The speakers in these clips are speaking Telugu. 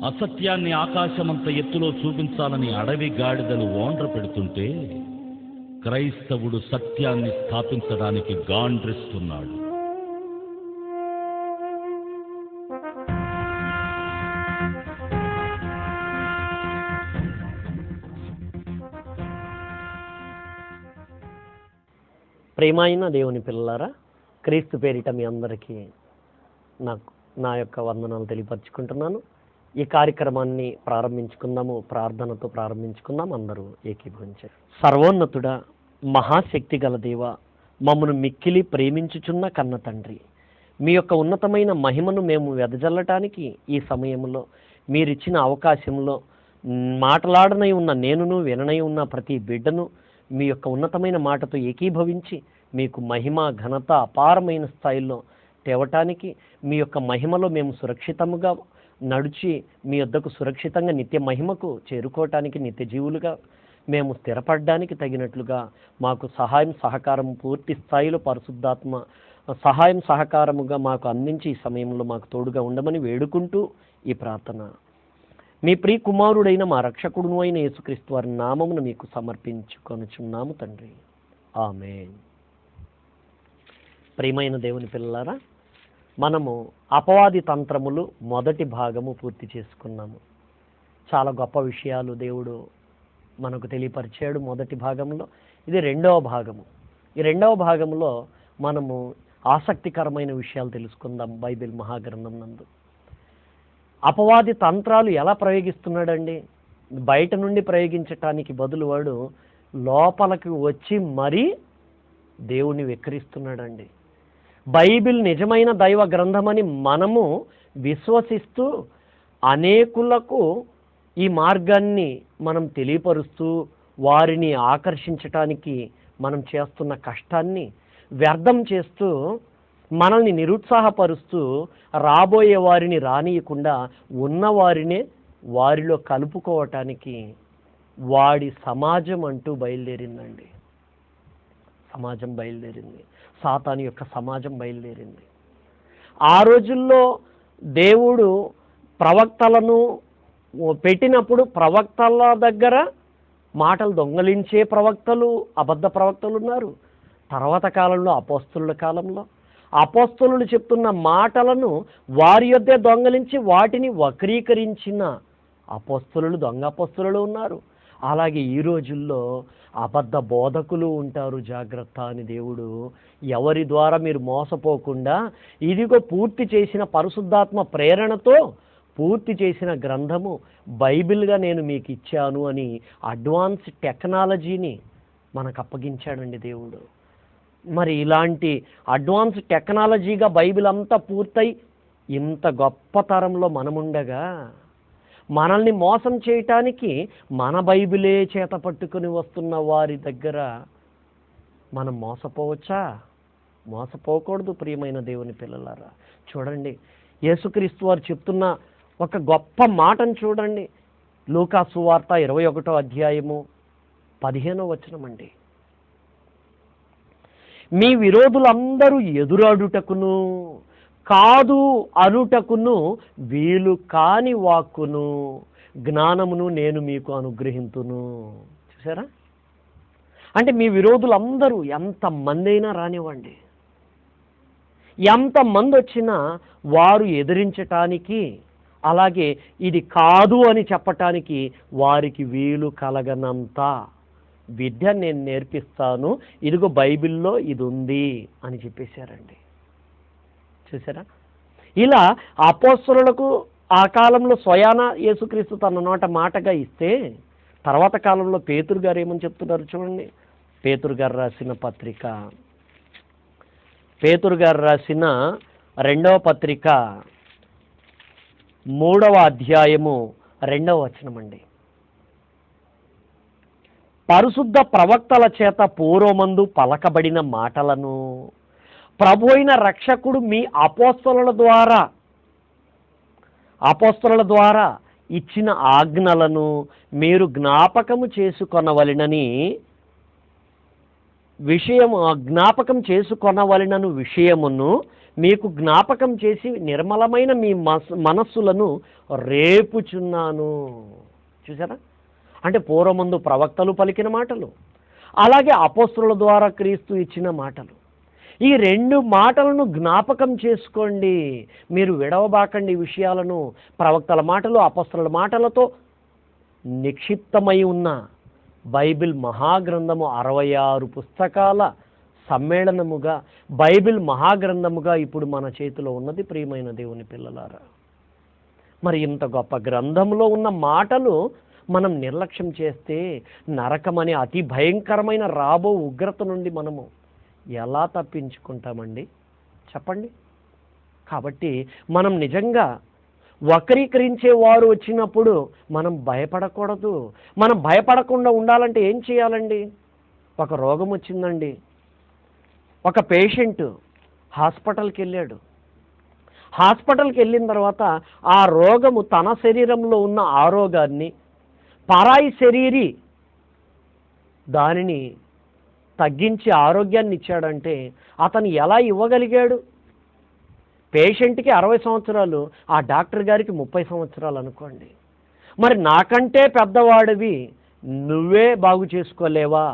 అసత్యాన్ని ఆకాశమంత ఎత్తులో చూపించాలని అడవి గాడిదలు ఓండ్ర పెడుతుంటే క్రైస్తవుడు సత్యాన్ని స్థాపించడానికి గాండ్రిస్తున్నాడు. ప్రేమైన దేవుని పిల్లలారా, క్రీస్తు పేరిట మీ అందరికీ నా యొక్క వందనాలు తెలియపరుచుకుంటున్నాను. ఈ కార్యక్రమాన్ని ప్రారంభించుకుందాము, ప్రార్థనతో ప్రారంభించుకుందాం. అందరూ ఏకీభవించారు. సర్వోన్నతుడా, మహాశక్తి గల దేవ, మమ్మను మిక్కిలి ప్రేమించుచున్న కన్న తండ్రి, మీ యొక్క ఉన్నతమైన మహిమను మేము వెదజల్లటానికి ఈ సమయంలో మీరిచ్చిన అవకాశంలో మాట్లాడనై ఉన్న నేనును, విననై ఉన్న ప్రతి బిడ్డను మీ యొక్క ఉన్నతమైన మాటతో ఏకీభవించి మీకు మహిమ ఘనత అపారమైన స్థాయిలో తేవటానికి, మీ యొక్క మహిమలో మేము సురక్షితముగా నడిచి మీ యొద్దకు సురక్షితంగా నిత్య మహిమకు చేరుకోవటానికి, నిత్య జీవులుగా మేము స్థిరపడడానికి తగినట్లుగా మాకు సహాయం సహకారం పూర్తి స్థాయిలో పరిశుద్ధాత్మ సహాయం సహకారముగా మాకు అందించి ఈ సమయంలో మాకు తోడుగా ఉండమని వేడుకుంటూ ఈ ప్రార్థన మీ ప్రియ కుమారుడైన మా రక్షకుడును అయిన యేసుక్రీస్తు వారి నామమును మీకు సమర్పించుకొనుచున్నాము తండ్రి. ఆమేన్. ప్రియమైన దేవుని పిల్లలారా, మనము అపవాది తంత్రములు మొదటి భాగము పూర్తి చేసుకున్నాము. చాలా గొప్ప విషయాలు దేవుడు మనకు తెలియపరిచాడు మొదటి భాగంలో. ఇది రెండవ భాగము. ఈ రెండవ భాగంలో మనము ఆసక్తికరమైన విషయాలు తెలుసుకుందాం. బైబిల్ మహాగ్రంథం నందు అపవాది తంత్రాలు ఎలా ప్రయోగిస్తున్నాడండి? బయట నుండి ప్రయోగించటానికి బదులు వాడు లోపలికి వచ్చి మరీ దేవుణ్ణి వెక్కిరిస్తున్నాడండి. బైబిల్ నిజమైన దైవ గ్రంథమని మనము విశ్వసిస్తూ అనేకులకు ఈ మార్గాన్ని మనం తెలియపరుస్తూ వారిని ఆకర్షించటానికి మనం చేస్తున్న కష్టాన్ని వ్యర్థం చేస్తూ మనల్ని నిరుత్సాహపరుస్తూ రాబోయే వారిని రానియకుండా ఉన్నవారినే వారిలో కలుపుకోవటానికి వాడి సమాజం అంటూ బయలుదేరిందండి. సమాజం బయలుదేరింది. సాతాను యొక్క సమాజం బయలుదేరింది. ఆ రోజుల్లో దేవుడు ప్రవక్తలను పెట్టినప్పుడు ప్రవక్తల దగ్గర మాటలు దొంగలించే ప్రవక్తలు, అబద్ధ ప్రవక్తలు ఉన్నారు. తర్వాత కాలంలో అపోస్తలుల కాలంలో అపోస్తలులు చెప్తున్న మాటలను వారి యొద్దే దొంగలించి వాటిని వక్రీకరించిన అపోస్తలులు, దొంగ అపోస్తలులు ఉన్నారు. అలాగే ఈ రోజుల్లో అబద్ధ బోధకులు ఉంటారు. జాగ్రత్త అని దేవుడు ఎవరి ద్వారా మీరు మోసపోకుండా ఇదిగో పూర్తి చేసిన పరిశుద్ధాత్మ ప్రేరణతో పూర్తి చేసిన గ్రంథము బైబిల్గా నేను మీకు ఇచ్చాను అని అడ్వాన్స్ టెక్నాలజీని మనకు అప్పగించాడండి దేవుడు. మరి ఇలాంటి అడ్వాన్స్ టెక్నాలజీగా బైబిల్ అంతా పూర్తయి ఇంత గొప్ప తరంలో మనముండగా మనల్ని మోసం చేయటానికి మన బైబిలే చేత పట్టుకుని వస్తున్న వారి దగ్గర మనం మోసపోవచ్చా? మోసపోకూడదు. ప్రియమైన దేవుని పిల్లలారా, చూడండి, యేసుక్రీస్తు వారు చెప్తున్న ఒక గొప్ప మాటను చూడండి. లూకా సువార్త 21వ అధ్యాయము 15వ వచనం అండి. మీ విరోధులందరూ ఎదురాడుటకును కాదు అనుటకును వీలు కాని వాక్కును జ్ఞానమును నేను మీకు అనుగ్రహింతును. చూసారా? అంటే మీ విరోధులందరూ ఎంతమంది అయినా రానివ్వండి, ఎంతమంది వచ్చినా వారు ఎదిరించటానికి, అలాగే ఇది కాదు అని చెప్పటానికి వారికి వీలు కలగనంత విద్య నేను నేర్పిస్తాను, ఇదిగో బైబిల్లో ఇది ఉంది అని చెప్పేశారండి. చూసారా? ఇలా అపోస్తలులకు ఆ కాలంలో స్వయాన యేసుక్రీస్తు తన నోట మాటగా ఇస్తే, తర్వాత కాలంలో పేతురు గారు ఏమని చెప్తున్నారు చూడండి. పేతురు గారు రాసిన 2వ పత్రిక 3వ అధ్యాయము 2వ వచనం అండి. పరిశుద్ధ ప్రవక్తల చేత పూర్వమందు పలకబడిన మాటలను ప్రభు అయిన రక్షకుడు మీ అపోస్తలుల ద్వారా ఇచ్చిన ఆజ్ఞలను మీరు జ్ఞాపకం చేసుకొనవలెనను విషయమును మీకు జ్ఞాపకం చేసి నిర్మలమైన మీ మనస్సులను రేపుచున్నాను. చూసారా? అంటే పూర్వమందు ప్రవక్తలు పలికిన మాటలు, అలాగే అపోస్తలుల ద్వారా క్రీస్తు ఇచ్చిన మాటలు. ఈ రెండు మాటలను జ్ఞాపకం చేసుకోండి. మీరు విడవబాకండి ఈ విషయాలను. ప్రవక్తల మాటలు, అపోస్తలుల మాటలతో నిక్షిప్తమై ఉన్న బైబిల్ మహాగ్రంథము 66 పుస్తకాల సమ్మేళనముగా, బైబిల్ మహాగ్రంథముగా ఇప్పుడు మన చేతిలో ఉన్నది ప్రియమైన దేవుని పిల్లలారా. మరి ఇంత గొప్ప గ్రంథంలో ఉన్న మాటలు మనం నిర్లక్ష్యం చేస్తే నరకమనే అతి భయంకరమైన రాబో ఉగ్రత నుండి మనము ఎలా తప్పించుకుంటామండి? చెప్పండి. కాబట్టి మనం నిజంగా వక్రీకరించే వారు వచ్చినప్పుడు మనం భయపడకూడదు. మనం భయపడకుండా ఉండాలంటే ఏం చేయాలండి? ఒక రోగం వచ్చిందండి, ఒక పేషెంట్ హాస్పిటల్కి వెళ్ళాడు. హాస్పిటల్కి వెళ్ళిన తర్వాత ఆ రోగము తన శరీరంలో ఉన్న ఆరోగాన్ని పరాయి శరీరి దానిని తగ్గించి ఆరోగ్యాన్ని ఇచ్చాడంటే అతను ఎలా ఇవ్వగలిగాడు? పేషెంట్కి 60 సంవత్సరాలు, ఆ డాక్టర్ గారికి 30 సంవత్సరాలు అనుకోండి. మరి నాకంటే పెద్దవాడివి నువ్వే బాగు చేసుకోలేవా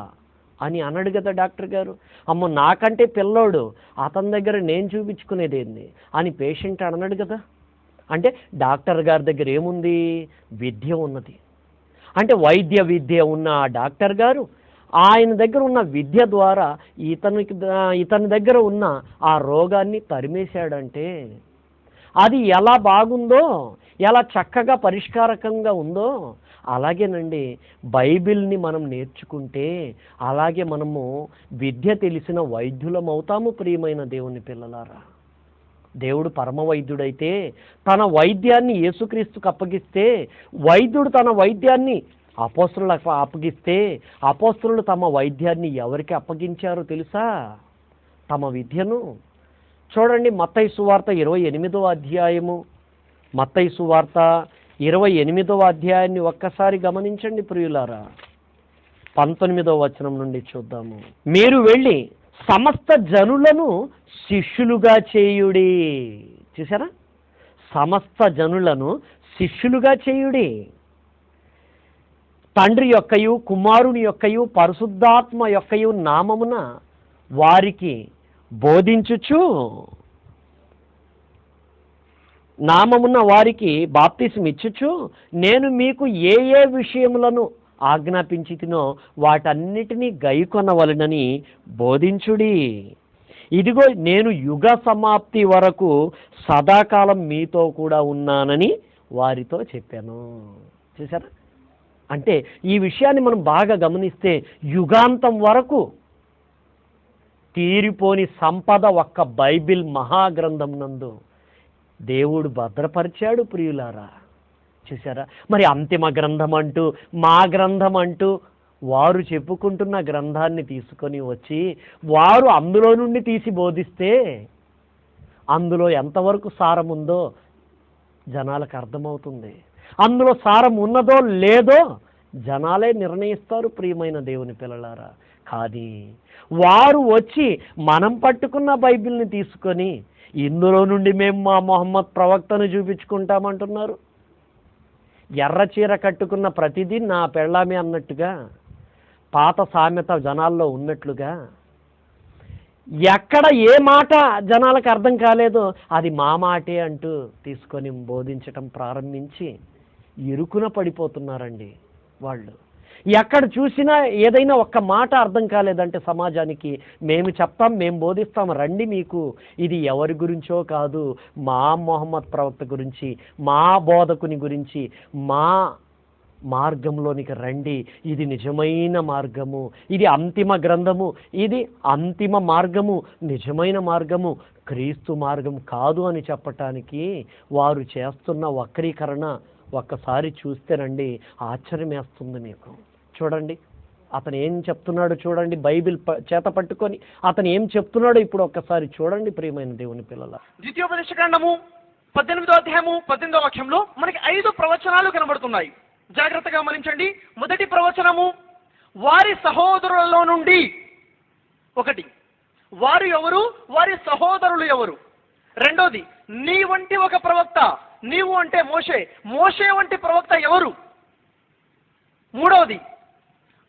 అని అన్నాడు కదా డాక్టర్ గారు. అమ్మో నాకంటే పిల్లోడు, అతని దగ్గర నేను చూపించుకునేది ఏంది అని పేషెంట్ అన్నాడు కదా. అంటే డాక్టర్ గారి దగ్గర ఏముంది? విద్య ఉన్నది. అంటే వైద్య విద్య ఉన్న ఆ డాక్టర్ గారు ఆయన దగ్గర ఉన్న విద్య ద్వారా ఇతని దగ్గర ఉన్న ఆ రోగాన్ని తరిమేశాడంటే అది ఎలా బాగుందో, ఎలా చక్కగా పరిష్కారకంగా ఉందో, అలాగేనండి బైబిల్ని మనం నేర్చుకుంటే అలాగే మనము విద్య తెలిసిన వైద్యులం అవుతాము ప్రియమైన దేవుని పిల్లలారా. దేవుడు పరమ వైద్యుడైతే తన వైద్యాన్ని యేసుక్రీస్తుకు అప్పగిస్తే, వైద్యుడు తన వైద్యాన్ని అపోస్తలులకు అప్పగిస్తే, అపోస్తలులు తమ వైద్యాన్ని ఎవరికి అప్పగించారో తెలుసా? తమ విద్యను. చూడండి మత్తయి సువార్త 28వ అధ్యాయము, మత్తయి సువార్త 28వ అధ్యాయాన్ని ఒక్కసారి గమనించండి ప్రియులారా. 19వ వచనం నుండి చూద్దాము. మీరు వెళ్ళి సమస్త జనులను శిష్యులుగా చేయుడి. చూసారా? సమస్త జనులను శిష్యులుగా చేయుడి. తండ్రి యొక్కయు కుమారుని యొక్కయు పరిశుద్ధాత్మ యొక్కయు నామమున వారికి బోధించుచు, నామమున వారికి బాప్తిసం ఇచ్చుచు, నేను మీకు ఏ ఏ విషయములను ఆజ్ఞాపించితినో వాటన్నిటినీ గైకొనవలెనని బోధించుడి. ఇదిగో నేను యుగ సమాప్తి వరకు సదాకాలం మీతో కూడా ఉన్నానని వారితో చెప్పాను. చూసారా? అంటే ఈ విషయాన్ని మనం బాగా గమనిస్తే యుగాంతం వరకు తీరిపోని సంపద ఒక్క బైబిల్ మహాగ్రంథం నందు దేవుడు భద్రపరిచాడు ప్రియులారా. చూసారా? మరి అంతిమ గ్రంథం అంటూ, మా గ్రంథం అంటూ వారు చెప్పుకుంటున్న గ్రంథాన్ని తీసుకొని వచ్చి వారు అందులో నుండి తీసి బోధిస్తే అందులో ఎంతవరకు సారం ఉందో జనాలకు అర్థమవుతుంది. అందులో సారం ఉన్నదో లేదో జనాలే నిర్ణయిస్తారు ప్రియమైన దేవుని పిల్లలారా. కానీ వారు వచ్చి మనం పట్టుకున్న బైబిల్ని తీసుకొని ఇందులో నుండి మేము మా మొహమ్మద్ ప్రవక్తను చూపించుకుంటామంటున్నారు. ఎర్ర చీర కట్టుకున్న ప్రతిదీ నా పెళ్ళామే అన్నట్టుగా, పాత సామెత జనాల్లో ఉన్నట్లుగా, ఎక్కడ ఏ మాట జనాలకు అర్థం కాలేదో అది మా మాటే అంటూ తీసుకొని బోధించటం ప్రారంభించి ఇరుకున పడిపోతున్నారండి వాళ్ళు. ఎక్కడ చూసినా ఏదైనా ఒక్క మాట అర్థం కాలేదంటే సమాజానికి మేము చెప్తాం, మేము బోధిస్తాం, రండి మీకు ఇది ఎవరి గురించో కాదు, మా మొహమ్మద్ ప్రవక్త గురించి, మా బోధకుని గురించి, మా మార్గంలోనికి రండి, ఇది నిజమైన మార్గము, ఇది అంతిమ గ్రంథము, ఇది అంతిమ మార్గము, నిజమైన మార్గము, క్రీస్తు మార్గం కాదు అని చెప్పటానికి వారు చేస్తున్న వక్రీకరణ ఒక్కసారి చూస్తేనండి ఆశ్చర్యం వేస్తుంది మీకు. చూడండి అతను ఏం చెప్తున్నాడో చూడండి, బైబిల్ చేత పట్టుకొని అతను ఏం చెప్తున్నాడో ఇప్పుడు ఒక్కసారి చూడండి ప్రియమైన దేవుని పిల్లల. ద్వితీయోపదేశకాండము 18వ అధ్యాయము 18వ వాక్యంలో మనకి 5 ప్రవచనాలు కనబడుతున్నాయి. జాగ్రత్తగా గమనించండి. మొదటి ప్రవచనము, వారి సహోదరులలో నుండి. ఒకటి, వారు ఎవరు, వారి సహోదరులు ఎవరు? రెండోది, నీ వంటి ఒక ప్రవక్త. నీవు అంటే మోషే. మోషే వంటి ప్రవక్త ఎవరు? మూడవది,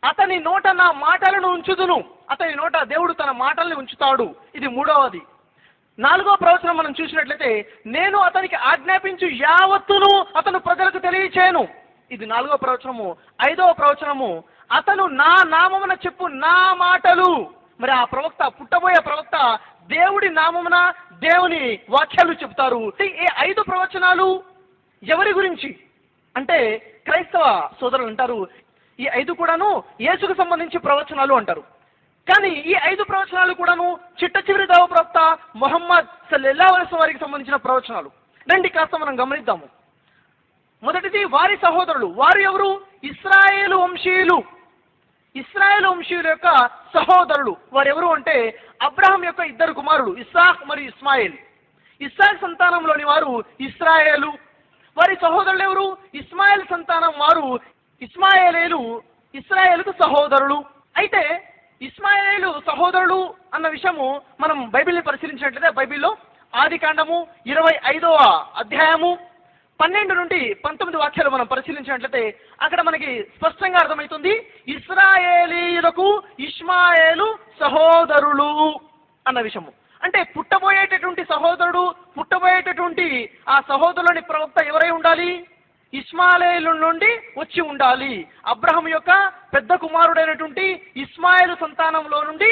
అతని నోట నా మాటలను ఉంచుదును. అతని నోట దేవుడు తన మాటల్ని ఉంచుతాడు. ఇది మూడవది. నాలుగో ప్రవచనం మనం చూసినట్లయితే, నేను అతనికి ఆజ్ఞాపించు యావత్తును అతను ప్రజలకు తెలియచేయను. ఇది నాలుగో ప్రవచనము. ఐదవ ప్రవచనము, అతను నా నామమున చెప్పు నా మాటలు. మరి ఆ ప్రవక్త, పుట్టబోయే ప్రవక్త దేవుడి నామమున దేవుని వాక్యాలు చెప్తారు. ఈ 5 ప్రవచనాలు ఎవరి గురించి అంటే, క్రైస్తవ సోదరులు అంటారు ఈ 5 కూడాను యేసుకు సంబంధించి ప్రవచనాలు అంటారు. కానీ ఈ 5 ప్రవచనాలు కూడాను చిట్ట చివరి దైవ ప్రవక్త మొహమ్మద్ సల్లల్లాహు అలైహి వసల్లం వారికి సంబంధించిన ప్రవచనాలు. రండి కాస్త మనం గమనిద్దాము. మొదటిది, వారి సహోదరులు. వారు ఎవరు? ఇశ్రాయేలు వంశీయులు. ఇశ్రాయేలు వంశీయుల యొక్క సహోదరులు వారెవరు అంటే, అబ్రహాం యొక్క 2 కుమారులు ఇస్సాక్ మరియు ఇస్మాయిల్. ఇస్సాక్ సంతానంలోని వారు ఇశ్రాయేలు. వారి సహోదరులు ఎవరు? ఇస్మాయిల్ సంతానం వారు ఇస్మాయేలీలు. ఇశ్రాయేలుకు సహోదరులు. అయితే ఇస్మాయేలు సహోదరులు అన్న విషయము మనం బైబిల్ని పరిశీలించినట్లయితే, బైబిల్లో ఆది కాండము 25వ అధ్యాయము 12 నుండి 19 వాక్యాలు మనం పరిశీలించినట్లయితే అక్కడ మనకి స్పష్టంగా అర్థమవుతుంది, ఇశ్రాయేలీయులకు ఇష్మాయేలు సహోదరులు అన్న విషయము. అంటే పుట్టబోయేటటువంటి సహోదరుడు, పుట్టబోయేటటువంటి ఆ సహోదరుని ప్రవక్త ఎవరై ఉండాలి? ఇస్మాయేలు నుండి వచ్చి ఉండాలి. అబ్రహాం యొక్క పెద్ద కుమారుడైనటువంటి ఇస్మాయేలు సంతానంలో నుండి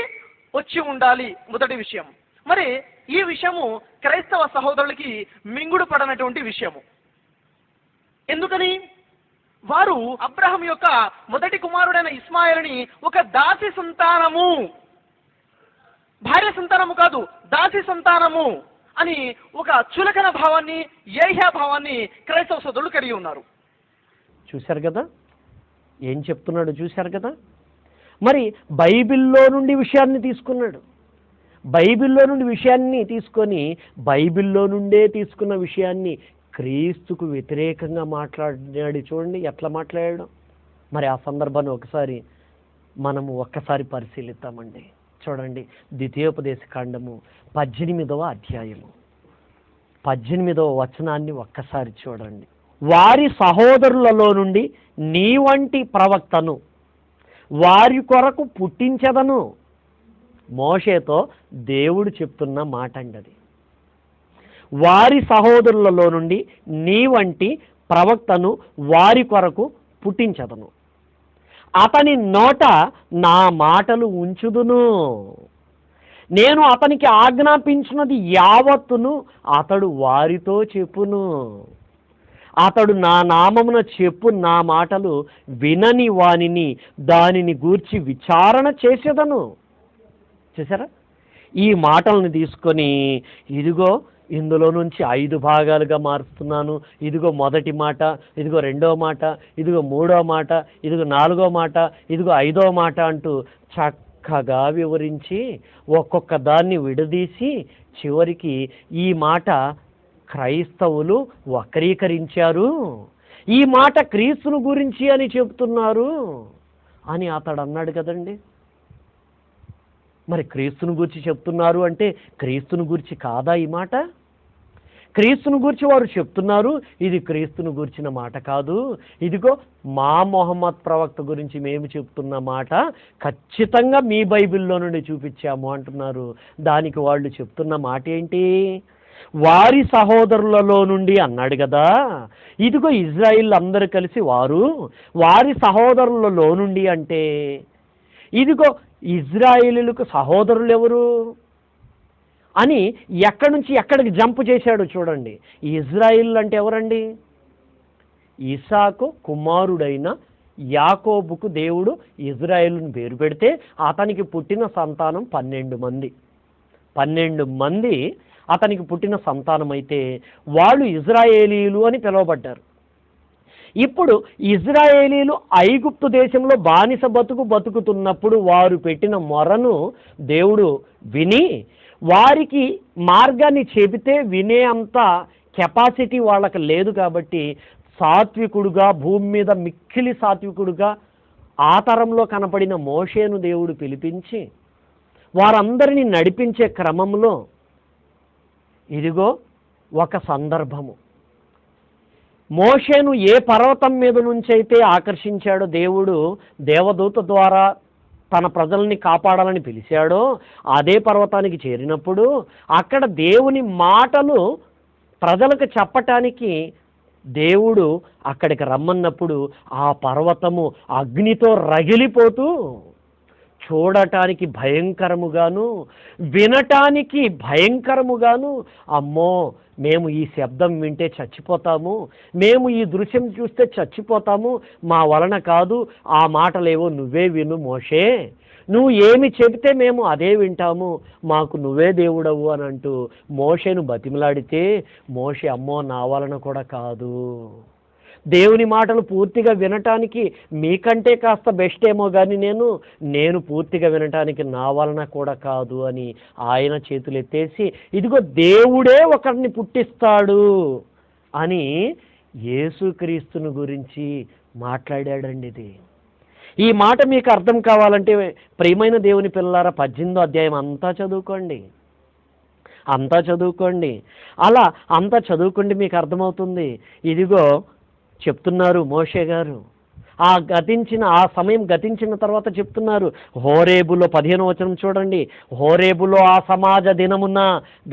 వచ్చి ఉండాలి. మొదటి విషయం. మరి ఈ విషయము క్రైస్తవ సహోదరులకి మింగుడు పడనటువంటి విషయము. ఎందుకని? వారు అబ్రహాం యొక్క మొదటి కుమారుడైన ఇస్మాయిల్ని ఒక దాసి సంతానము, భార్య సంతానము కాదు, దాసి సంతానము అని ఒక చులకన భావాన్ని, ఏహ్య భావాన్ని క్రైస్తవ సోదరులు కలిగి ఉన్నారు. చూశారు కదా ఏం చెప్తున్నాడు? చూశారు కదా. మరి బైబిల్లో నుండి విషయాన్ని తీసుకున్నాడు. బైబిల్లో నుండి విషయాన్ని తీసుకొని, బైబిల్లో నుండే తీసుకున్న విషయాన్ని క్రీస్తుకు వ్యతిరేకంగా మాట్లాడాడు. చూడండి ఎట్లా మాట్లాడాడు. మరి ఆ సందర్భాన్ని మనము ఒక్కసారి పరిశీలిద్దామండి. చూడండి, ద్వితీయోపదేశ కాండము 18వ అధ్యాయము 18వ వచనాన్ని ఒక్కసారి చూడండి. వారి సహోదరులలో నుండి నీ వంటి ప్రవక్తను వారి కొరకు పుట్టించదను. మోషేతో దేవుడు చెప్తున్న మాట అండి అది. వారి సహోదరులలో నుండి నీ వంటి ప్రవక్తను వారి కొరకు పుట్టించదను. అతని నోట నా మాటలు ఉంచుదును. నేను అతనికి ఆజ్ఞాపించినది యావత్తును అతడు వారితో చెప్పును. అతడు నా నామమున చెప్పు నా మాటలు వినని వానిని దానిని గూర్చి విచారణ చేసేదను. చూసారా? ఈ మాటలను తీసుకొని ఇదిగో ఇందులో నుంచి 5 భాగాలుగా మారుస్తున్నాను. ఇదిగో మొదటి మాట, ఇదిగో రెండవ మాట, ఇదిగో మూడవ మాట, ఇదిగో నాలుగో మాట, ఇదిగో 5వ మాట అంటూ చక్కగా వివరించి ఒక్కొక్క దాన్ని విడదీసి చివరికి ఈ మాట క్రైస్తవులు వక్రీకరించారు, ఈ మాట క్రీస్తును గురించి అని చెప్తున్నారు అని అతడు అన్నాడు కదండి. మరి క్రీస్తుని గురించి చెప్తున్నారు అంటే క్రీస్తుని గురించి కాదా ఈ మాట? క్రీస్తుని గురించి వారు చెప్తున్నారు, ఇది క్రీస్తుని గురించిన మాట కాదు, ఇదిగో మా మొహమ్మద్ ప్రవక్త గురించి మేము చెప్తున్న మాట ఖచ్చితంగా మీ బైబిల్లో నుండి చూపించాము అంటున్నారు. దానికి వాళ్ళు చెప్తున్న మాట ఏంటి? వారి సహోదరులలో నుండి అన్నాడు కదా. ఇదిగో ఇజ్రాయిల్ అందరూ కలిసి వారి సహోదరులలో నుండి అంటే ఇదిగో ఇజ్రాయేలీలకు సహోదరులు ఎవరు అని ఎక్కడి నుంచి ఎక్కడికి జంప్ చేశాడు చూడండి. ఈ ఇజ్రాయిల్ అంటే ఎవరండి? ఇసాకు కుమారుడైన యాకోబుకు దేవుడు ఇజ్రాయేలుని పేరు పెడితే అతనికి పుట్టిన సంతానం 12 మంది. 12 మంది అతనికి పుట్టిన సంతానం అయితే వాళ్ళు ఇజ్రాయేలీలు అని పిలువబడ్డారు. ఇప్పుడు ఇజ్రాయేలీలు ఐగుప్తు దేశంలో బానిస బతుకుతున్నప్పుడు వారు పెట్టిన మొరను దేవుడు విని వారికి మార్గాన్ని చెబితే వినే అంత కెపాసిటీ వాళ్ళకి లేదు కాబట్టి సాత్వికుడుగా, భూమి మీద మిక్కిలి సాత్వికుడుగా ఆ తరంలో కనపడిన మోషేను దేవుడు పిలిపించి వారందరినీ నడిపించే క్రమంలో ఇదిగో ఒక సందర్భము. మోషేను ఏ పర్వతం మీద నుంచి అయితే ఆకర్షించాడో దేవుడు దేవదూత ద్వారా తన ప్రజల్ని కాపాడాలని పిలిచాడో అదే పర్వతానికి చేరినప్పుడు అక్కడ దేవుని మాటలు ప్రజలకు చెప్పటానికి దేవుడు అక్కడికి రమ్మన్నప్పుడు ఆ పర్వతము అగ్నితో రగిలిపోతూ చూడటానికి భయంకరముగాను వినటానికి భయంకరముగాను, అమ్మో మేము ఈ శబ్దం వింటే చచ్చిపోతాము, మేము ఈ దృశ్యం చూస్తే చచ్చిపోతాము, మా వలన కాదు, ఆ మాటలేవో నువ్వే విను మోషే, నువ్వు ఏమి చెబితే మేము అదే వింటాము, మాకు నువ్వే దేవుడవు అని అంటూ మోషేను బతిమలాడితే మోషే అమ్మో నా వలన కూడా కాదు, దేవుని మాటలు పూర్తిగా వినటానికి మీకంటే కాస్త బెస్ట్ ఏమో కానీ నేను పూర్తిగా వినటానికి నా వలన కూడా కాదు అని ఆయన చేతులు ఎత్తేసి ఇదిగో దేవుడే ఒకరిని పుట్టిస్తాడు అని యేసుక్రీస్తుని గురించి మాట్లాడాడండి. ఇది ఈ మాట మీకు అర్థం కావాలంటే ప్రియమైన దేవుని పిల్లలారా 18వ అధ్యాయం అంతా చదువుకోండి, అలా అంతా చదువుకోండి, మీకు అర్థమవుతుంది. ఇదిగో చెప్తున్నారు మోషే గారు, ఆ సమయం గతించిన తర్వాత చెప్తున్నారు. హోరేబులో 15వ వచనం చూడండి, హోరేబులో ఆ సమాజ దినమున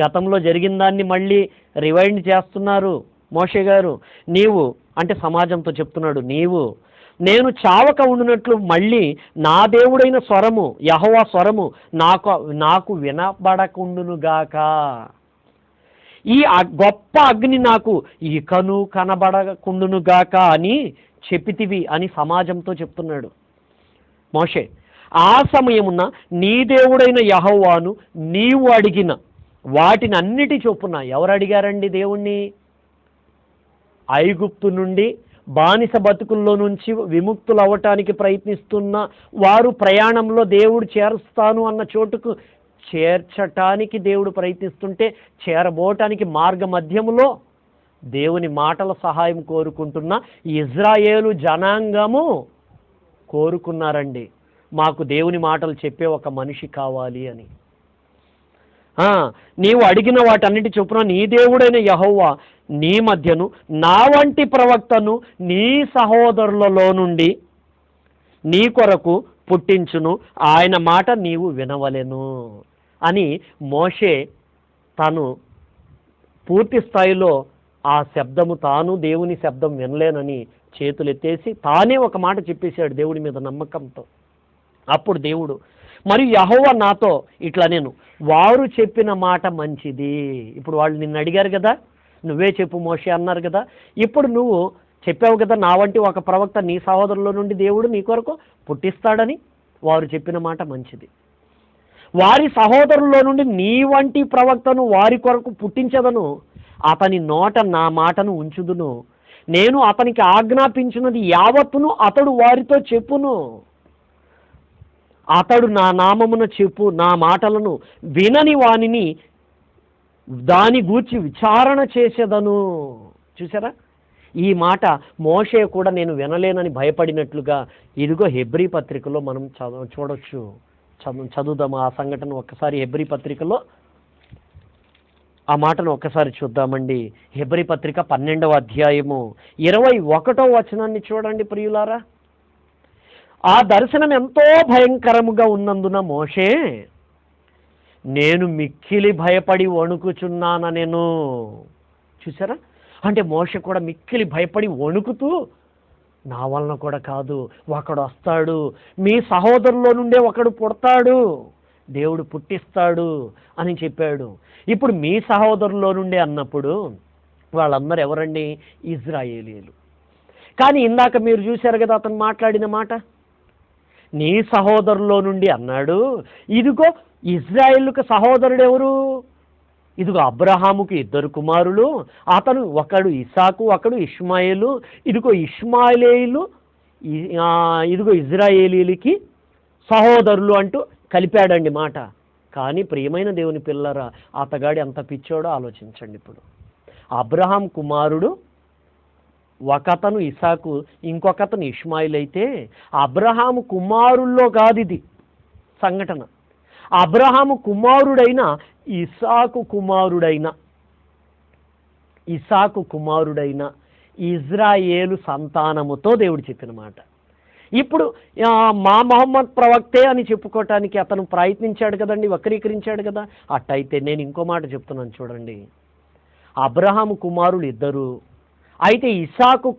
గతంలో జరిగిన దాన్ని మళ్ళీ రివైండ్ చేస్తున్నారు మోషే గారు. నీవు అంటే సమాజంతో చెప్తున్నాడు, నేను చావక ఉండునట్లు మళ్ళీ నా దేవుడైన స్వరము యెహోవా స్వరము నాకు వినబడకుండునుగాక, ఈ గొప్ప అగ్ని నాకు ఇకను కనబడకుండునుగాక అని చెప్పితివి అని సమాజంతో చెప్తున్నాడు మోషే. ఆ సమయమున నీ దేవుడైన యెహోవాను నీవు అడిగిన వాటిని అన్నిటి చొప్పున, ఎవరు అడిగారండి దేవుణ్ణి? ఐగుప్తు నుండి బానిస బతుకుల్లో నుంచి విముక్తులు అవ్వటానికి ప్రయత్నిస్తున్న వారు ప్రయాణంలో దేవుడు చేరుస్తాను అన్న చోటుకు చేర్చటానికి దేవుడు ప్రయత్నిస్తుంటే చేరబోటానికి మార్గ మధ్యములో దేవుని మాటల సహాయం కోరుకుంటున్న ఇజ్రాయేలు జనాంగము కోరుకున్నారండి, మాకు దేవుని మాటలు చెప్పే ఒక మనిషి కావాలి అని. నీవు అడిగిన వాటన్నిటి చొప్పున నీ దేవుడైన యెహోవా నీ మధ్యను నా వంటి ప్రవక్తను నీ సహోదరులలో నుండి నీ కొరకు పుట్టించును, ఆయన మాట నీవు వినవలెను అని మోషే తను పూర్తి స్థాయిలో ఆ శబ్దము తాను దేవుని శబ్దం వినలేనని చేతులెత్తేసి తానే ఒక మాట చెప్పేశాడు దేవుడి మీద నమ్మకంతో. అప్పుడు దేవుడు మరి యెహోవా నాతో ఇట్లా నేను వారు చెప్పిన మాట మంచిది. ఇప్పుడు వాళ్ళు నిన్ను అడిగారు కదా, నువ్వే చెప్పు మోషే అన్నారు కదా, ఇప్పుడు నువ్వు చెప్పావు కదా నా వంటి ఒక ప్రవక్త నీ సహోదరుల నుండి దేవుడు నీ కొరకు పుట్టిస్తాడని, వారు చెప్పిన మాట మంచిది. వారి సహోదరుల్లో నుండి నీ వంటి ప్రవక్తను వారి కొరకు పుట్టించదను, అతని నోట నా మాటను ఉంచుదును, నేను అతనికి ఆజ్ఞాపించినది యావత్తును అతడు వారితో చెప్పును, అతడు నా నామమున చెప్పు నా మాటలను వినని వానిని దాని గూర్చి విచారణ చేసేదను. చూసారా, ఈ మాట మోషే కూడా నేను వినలేనని భయపడినట్లుగా ఇదిగో హెబ్రీ పత్రికలో మనం చూడొచ్చు. చదువుదాము ఆ సంఘటన ఒక్కసారి. హెబ్రీ పత్రికలో ఆ మాటను ఒక్కసారి చూద్దామండి. హెబ్రీ పత్రిక 12వ అధ్యాయము 21వ వచనాన్ని చూడండి ప్రియులారా. ఆ దర్శనం ఎంతో భయంకరముగా ఉన్నందున మోషే నేను మిక్కిలి భయపడి వణుకుచున్నానెను. చూసారా, అంటే మోషే కూడా మిక్కిలి భయపడి వణుకుతూ నా వలన కూడా కాదు, ఒకడు వస్తాడు, మీ సహోదరులో నుండే ఒకడు పుడతాడు, దేవుడు పుట్టిస్తాడు అని చెప్పాడు. ఇప్పుడు మీ సహోదరులో నుండే అన్నప్పుడు వాళ్ళందరూ ఎవరండి? ఇజ్రాయేలీలు. కానీ ఇందాక మీరు చూశారు కదా అతను మాట్లాడిన మాట, నీ సహోదరులో నుండి అన్నాడు. ఇదిగో ఇజ్రాయేలుకు సహోదరుడు ఎవరు? ఇదిగో అబ్రహాముకి 2 కుమారులు, అతను ఒకడు ఇసాకు ఒకడు ఇష్మాయేలు. ఇదిగో ఇష్మాయేలీలు ఇదిగో ఇజ్రాయేలీలకి సహోదరులు అంటూ కలిపాడండి మాట. కానీ ప్రియమైన దేవుని పిల్లరా, అతగాడి ఎంత పిచ్చోడో ఆలోచించండి. ఇప్పుడు అబ్రహాం కుమారుడు ఒకతను ఇసాకు, ఇంకొకతను ఇష్మాయిల్ అయితే అబ్రహాము కుమారుల్లో కాదు ఇది సంఘటన. అబ్రహాము కుమారుడైన ఇసాకు కుమారుడైన ఇసాకు కుమారుడైన ఇజ్రాయేలు సంతానముతో దేవుడు చెప్పిన మాట. ఇప్పుడు మా మొహమ్మద్ ప్రవక్తే అని చెప్పుకోవటానికి అతను ప్రయత్నించాడు కదండి, వక్రీకరించాడు కదా. అట్టయితే నేను ఇంకో మాట చెప్తున్నాను చూడండి. అబ్రహాము కుమారులు ఇద్దరు, అయితే ఇసాకు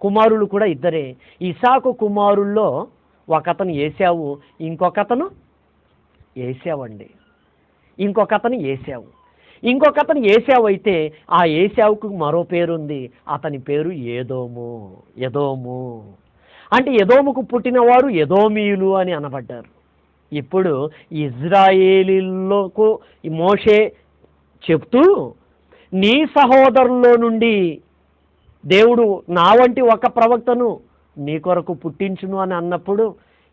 కుమారులు కూడా ఇద్దరే. ఇసాకు కుమారుల్లో ఒకతను ఏశావు, ఇంకొకతను ఏశావండి. ఇంకొకతను ఏశావు అయితే ఆ ఏశావుకు మరో పేరుంది, అతని పేరు ఎదోము. అంటే ఎదోముకు పుట్టినవారు ఎదోమీయులు అని అనబడ్డారు. ఇప్పుడు ఇజ్రాయేలీలకు మోషే చెప్తూ నీ సహోదరుల్లో నుండి దేవుడు నా వంటి ఒక ప్రవక్తను నీ కొరకు పుట్టించును అని అన్నప్పుడు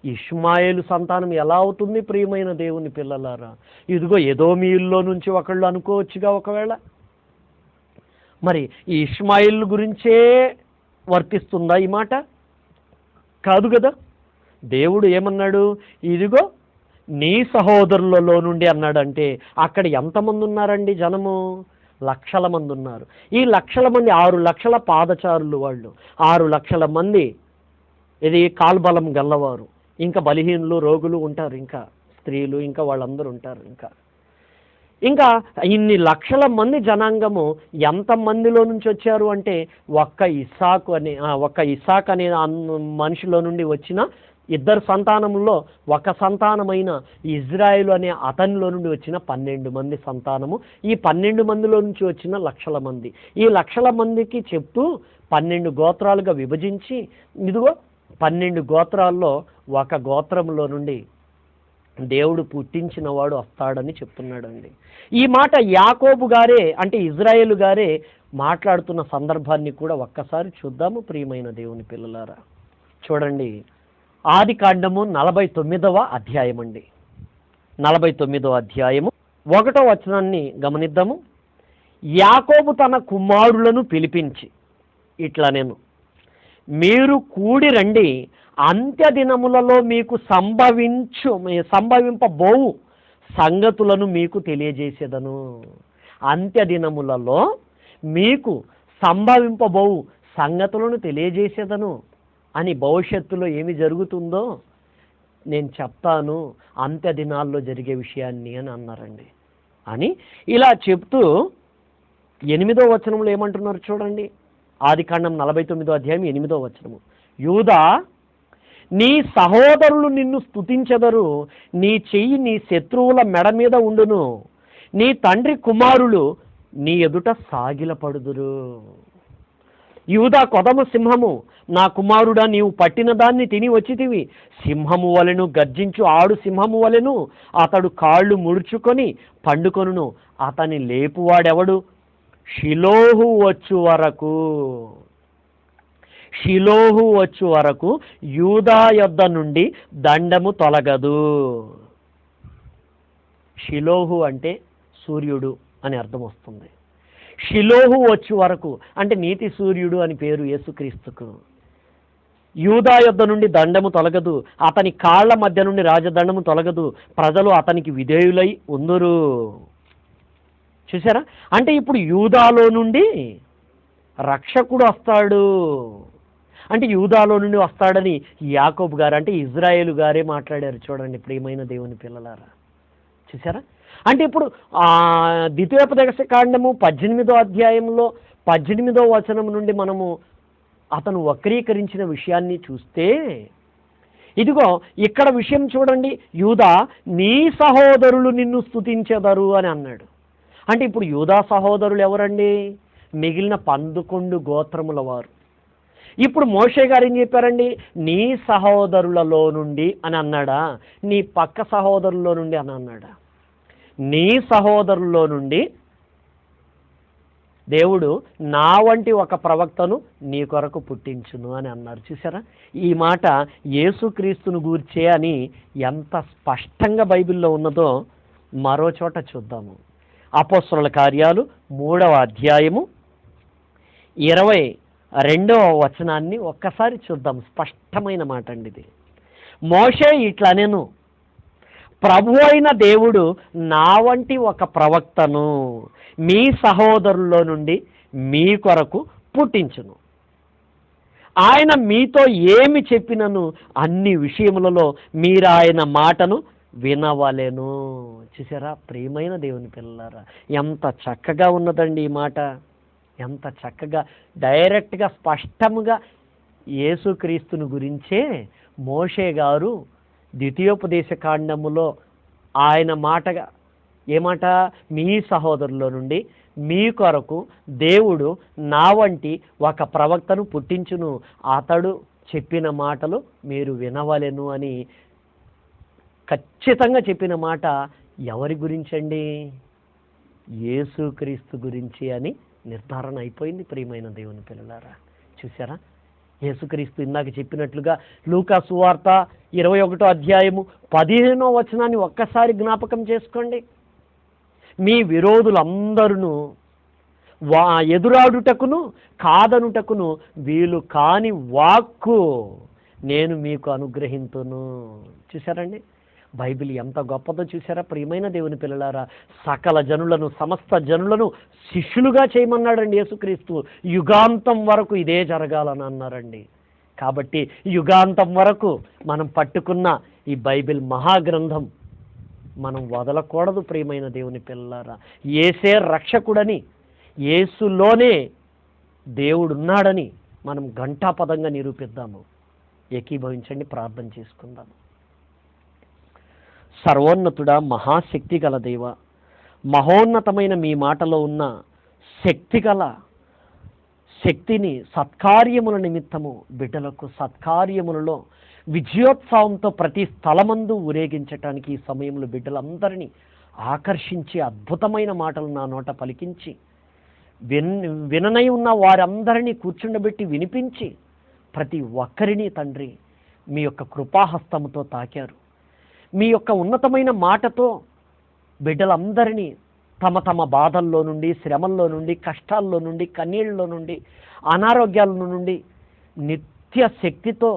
ఇష్మాయేలు సంతానం ఎలా అవుతుంది ప్రియమైన దేవుని పిల్లలారా? ఇదిగో ఎదోమీయుల్లో నుంచి ఒకళ్ళు అనుకోవచ్చుగా ఒకవేళ. మరి ఈ ఇష్మాయేలు గురించే వర్తిస్తుందా ఈ మాట? కాదు కదా. దేవుడు ఏమన్నాడు? ఇదిగో నీ సహోదరులలో నుండి అన్నాడంటే అక్కడ ఎంతమంది ఉన్నారండి జనము? లక్షల మంది ఉన్నారు. ఈ లక్షల మంది 6 లక్షల పాదచారులు, వాళ్ళు 6 లక్షల మంది ఇది కాల్బలం గల్లవారు, ఇంకా బలహీనులు, రోగులు ఉంటారు, ఇంకా స్త్రీలు, ఇంకా వాళ్ళందరూ ఉంటారు. ఇంకా ఇన్ని లక్షల మంది జనాంగము ఎంతమందిలో నుంచి వచ్చారు అంటే ఒక్క ఇస్సాక్ అనే మనిషిలో నుండి వచ్చిన 2 సంతానముల్లో ఒక సంతానమైన ఇజ్రాయేలు అనే అతనిలో నుండి వచ్చిన 12 మంది సంతానము. ఈ 12 మందిలో నుంచి వచ్చిన లక్షల మంది. ఈ లక్షల మందికి చెప్తూ 12 గోత్రాలుగా విభజించి ఇదిగో 12 గోత్రాల్లో ఒక గోత్రంలో నుండి దేవుడు పుట్టించిన వాడు వస్తాడని చెప్తున్నాడండి. ఈ మాట యాకోబు గారే, అంటే ఇజ్రాయేలు గారే మాట్లాడుతున్న సందర్భాన్ని కూడా ఒక్కసారి చూద్దాము ప్రియమైన దేవుని పిల్లలారా. చూడండి, ఆది కాండము 49వ అధ్యాయం అండి. 49వ అధ్యాయము 1వ వచనాన్ని గమనిద్దాము. యాకోబు తన కుమారులను పిలిపించి ఇట్లా నేను మీరు కూడి రండి, అంత్య దినములలో మీకు సంభవింపబోవు సంగతులను మీకు తెలియజేసేదను. అంత్య దినములలో మీకు సంభవింపబోవు సంగతులను తెలియజేసేదను అని భవిష్యత్తులో ఏమి జరుగుతుందో నేను చెప్తాను, అంత్య దినాల్లో జరిగే విషయాన్ని అని అన్నారండి. అని ఇలా చెప్తూ 8వ వచనంలో ఏమంటున్నారు చూడండి. ఆది కాండం 49వ అధ్యాయం 8వ వచనము. యూదా, నీ సహోదరులు నిన్ను స్తుతించెదరు, నీ చెయ్యి నీ శత్రువుల మెడ మీద ఉండును, నీ తండ్రి కుమారులు నీ ఎదుట సాగిలపడుదురు. యూదా కొదమ సింహము, నా కుమారుడా, నీవు పట్టిన దాన్ని తిని వచ్చితివి. సింహము వలెను గర్జించు ఆడు సింహము వలెను అతడు కాళ్ళు ముడుచుకొని పండుకొనును. అతని లేపువాడెవడు? షిలోహు వచ్చు వరకు యూదా యొద్ద నుండి దండము తొలగదు. షిలోహు అంటే సూర్యుడు అని అర్థం వస్తుంది. షిలోహు వచ్చు వరకు అంటే నీతి సూర్యుడు అని పేరు యేసుక్రీస్తుకు. యూదా యొద్ద నుండి దండము తొలగదు, అతని కాళ్ల మధ్య నుండి రాజదండము తొలగదు, ప్రజలు అతనికి విధేయులై ఉందురు. చూసారా? అంటే ఇప్పుడు యూదాలో నుండి రక్షకుడు వస్తాడు. అంటే యూదాలో నుండి వస్తాడని యాకోబు గారు, అంటే ఇజ్రాయేలు గారే మాట్లాడారు. చూడండి ప్రియమైన దేవుని పిల్లలారా, చూసారా? అంటే ఇప్పుడు ద్వితీయోపదేశ కాండము 18వ అధ్యాయంలో 18వ వచనం నుండి మనము అతను వక్రీకరించిన విషయాన్ని చూస్తే, ఇదిగో ఇక్కడ విషయం చూడండి. యూదా, నీ సహోదరులు నిన్ను స్తుతించెదరు అని అన్నాడు. అంటే ఇప్పుడు యూదా సహోదరులు ఎవరండి? మిగిలిన 11 గోత్రముల వారు. ఇప్పుడు మోషే గారు ఏం చెప్పారండి? నీ సహోదరులలో నుండి అని అన్నాడా? నీ పక్క సహోదరుల్లో నుండి అని అన్నాడా? నీ సహోదరుల్లో నుండి దేవుడు నా వంటి ఒక ప్రవక్తను నీ కొరకు పుట్టించును అని అన్నారు. చూసారా? ఈ మాట యేసుక్రీస్తును గూర్చే అని ఎంత స్పష్టంగా బైబిల్లో ఉన్నదో మరో చోట చూద్దాము. అపోస్తలుల కార్యాలు 3వ అధ్యాయము 22వ వచనాన్ని ఒక్కసారి చూద్దాం. స్పష్టమైన మాట అండి ఇది. మోషే ఇట్లనెను, ప్రభు అయిన దేవుడు నా వంటి ఒక ప్రవక్తను మీ సహోదరుల్లో నుండి మీ కొరకు పుట్టించును. ఆయన మీతో ఏమి చెప్పినను అన్ని విషయములలో మీరు ఆయన మాటను వినవలెను. చూసారా ప్రియమైన దేవుని పిల్లలారా, ఎంత చక్కగా ఉన్నదండి ఈ మాట. ఎంత చక్కగా డైరెక్ట్గా స్పష్టముగా యేసుక్రీస్తుని గురించే మోషే గారు ద్వితీయోపదేశ కాండములో ఆయన మాటగా ఏమాట, మీ సహోదరులో నుండి మీ కొరకు దేవుడు నా వంటి ఒక ప్రవక్తను పుట్టించును, అతడు చెప్పిన మాటలు మీరు వినవలెను అని ఖచ్చితంగా చెప్పిన మాట ఎవరి గురించండి? యేసుక్రీస్తు గురించి అని నిర్ధారణ అయిపోయింది ప్రియమైన దేవుని పిల్లలారా. చూసారా యేసుక్రీస్తు ఇందాక చెప్పినట్లుగా లూకా సువార్త 21వ అధ్యాయము 15వ వచనాన్ని ఒక్కసారి జ్ఞాపకం చేసుకోండి. మీ విరోధులందరూ ఎదురాడుటకును కాదనుటకును వీలు కాని వాక్కు నేను మీకు అనుగ్రహింతును. చూసారండి బైబిల్ ఎంత గొప్పదో చూసారా ప్రియమైన దేవుని పిల్లలారా. సకల జనులను సమస్త జనులను శిష్యులుగా చేయమన్నాడండి యేసుక్రీస్తు. యుగాంతం వరకు ఇదే జరగాలని అన్నారండి. కాబట్టి యుగాంతం వరకు మనం పట్టుకున్న ఈ బైబిల్ మహాగ్రంథం మనం వదలకూడదు ప్రియమైన దేవుని పిల్లలారా. యేసే రక్షకుడని, యేసులోనే దేవుడున్నాడని మనం ఘంటాపదంగా నిరూపిద్దాము. ఏకీభవించండి, ప్రార్థన చేసుకుందాము. సర్వోన్నతుడా, మహాశక్తి గల దేవ, మహోన్నతమైన మీ మాటలో ఉన్న శక్తిని సత్కార్యముల నిమిత్తము బిడ్డలకు సత్కార్యములలో విజయోత్సవంతో ప్రతి స్థలమందు ఊరేగించటానికి ఈ సమయంలో బిడ్డలందరినీ ఆకర్షించి అద్భుతమైన మాటలు నా నోట పలికించి విననై ఉన్న వారందరినీ కూర్చుండబెట్టి వినిపించి ప్రతి ఒక్కరిని తండ్రి మీ యొక్క కృపాహస్తముతో తాకారు. మీ యొక్క ఉన్నతమైన మాటతో బిడ్డలందరినీ తమ తమ బాధల్లో నుండి, శ్రమల్లో నుండి, కష్టాల్లో నుండి, కన్నీళ్ళలో నుండి, అనారోగ్యాల నుండి నిత్య శక్తితో,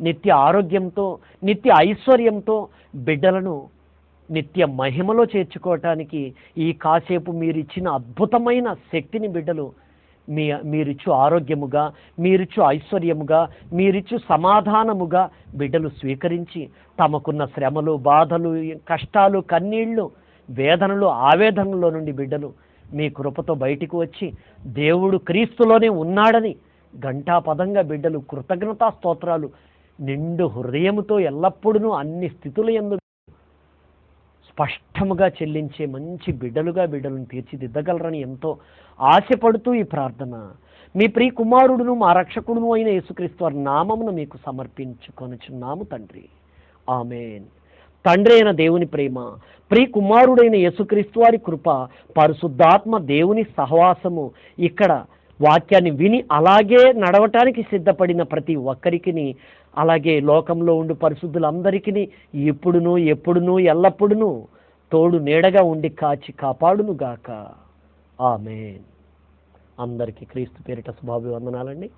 నిత్య ఆరోగ్యంతో, నిత్య ఐశ్వర్యంతో బిడ్డలను నిత్య మహిమలో చేర్చుకోవటానికి ఈ కాసేపు మీరిచ్చిన అద్భుతమైన శక్తిని బిడ్డలు మీరిచ్చు ఆరోగ్యముగా, మీరిచ్చు ఐశ్వర్యముగా, మీరిచ్చు సమాధానముగా బిడ్డలు స్వీకరించి తమకున్న శ్రమలు, బాధలు, కష్టాలు, కన్నీళ్లు, వేదనలు, ఆవేదనలో నుండి బిడ్డలు మీ కృపతో బయటికి వచ్చి దేవుడు క్రీస్తులోనే ఉన్నాడని ఘంటాపదంగా బిడ్డలు కృతజ్ఞతా స్తోత్రాలు నిండు హృదయముతో ఎల్లప్పుడూ అన్ని స్థితుల యందు స్పష్టముగా చెల్లించే మంచి బిడ్డలుగా బిడ్డలను తీర్చిదిద్దగలరని ఎంతో ఆశపడుతూ ఈ ప్రార్థన మీ ప్రియ కుమారుడును మా రక్షకుడును అయిన యేసుక్రీస్తు వారి నామమును మీకు సమర్పించుకొనుచున్నాము తండ్రి. ఆమేన్. తండ్రి అయిన దేవుని ప్రేమ, ప్రియ కుమారుడైన యేసుక్రీస్తు వారి కృప, పరిశుద్ధాత్మ దేవుని సహవాసము ఇక్కడ వాక్యాన్ని విని అలాగే నడవటానికి సిద్ధపడిన ప్రతి ఒక్కరికి, అలాగే లోకంలో ఉండు పరిశుద్ధులందరికీ ఇప్పుడును ఎప్పుడును ఎల్లప్పుడూ తోడు నీడగా ఉండి కాచి కాపాడునుగాక. ఆమేన్. అందరికీ క్రీస్తు పేరిట శుభాభివందనాలండి.